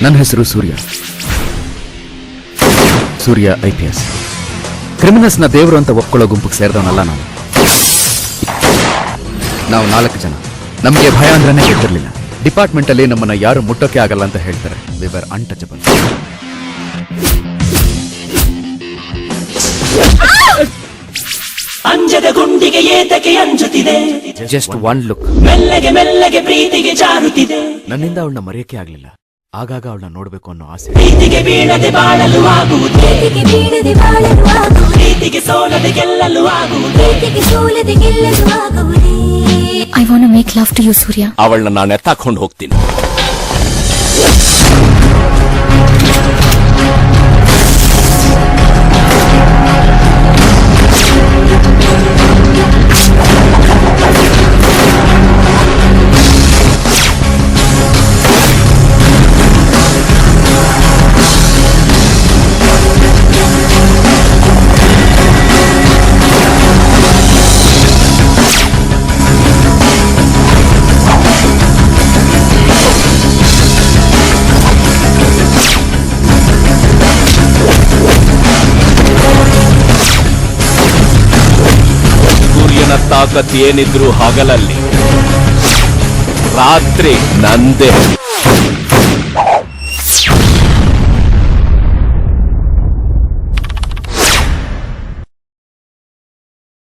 ನನ್ನ ಹೆಸರು ಸೂರ್ಯ. ಸೂರ್ಯ IPS. ಕ್ರಿಮಿನಲ್ಸ್ನ ದೇವರು ಅಂತ ಒಪ್ಕೊಳ್ಳೋ ಗುಂಪಿಗೆ ಸೇರಿದವನಲ್ಲ ನಾನು. ನಾವು 4 ಜನ. ನಮಗೆ ಭಯ ಅಂದ್ರೇ ಗೊತ್ತಿರಲಿಲ್ಲ. ಡಿಪಾರ್ಟ್ಮೆಂಟ್ ಅಲ್ಲಿ ನಮ್ಮನ್ನ ಯಾರು ಮುಟ್ಟೋಕೆ ಆಗಲ್ಲ ಅಂತ ಹೇಳ್ತಾರೆ. We were untouchable. ಅಂಜದ ಗುಂಡಿಗೆ ಏತಕ್ಕೆ ಅಂಜುತ್ತಿದೆ, ಜಸ್ಟ್ ಒನ್ ಲುಕ್. ಮೆಲ್ಲಗೆ ಮೆಲ್ಲಗೆ ಪ್ರೀತಿಗೆ ಜಾರುತ್ತಿದೆ. ನನ್ನಿಂದ ಅವಳನ್ನ ಮರೆಯಕ್ಕೆ ಆಗ್ಲಿಲ್ಲ. ಆಗಾಗ ಅವಳನ್ನ ನೋಡ್ಬೇಕು ಅನ್ನೋ ಆಸೆ. ಪ್ರೀತಿಗೆ ಬೀಳದೆ ಬಾಳಲು ಆಗುವುದೇ, ಪ್ರೀತಿಗೆ ಸೋಲದೆ ಗೆಲ್ಲಲು ಆಗುವುದೇ. I want to make love to you, Surya. ಅವಳನ್ನ ನಾನು ಎತ್ತಾಕೊಂಡು ಹೋಗ್ತೀನಿ. ತಾಕತ್ ಏನಿದ್ರು ಹಗಲಲ್ಲಿ, ರಾತ್ರಿ ನಂದೇ.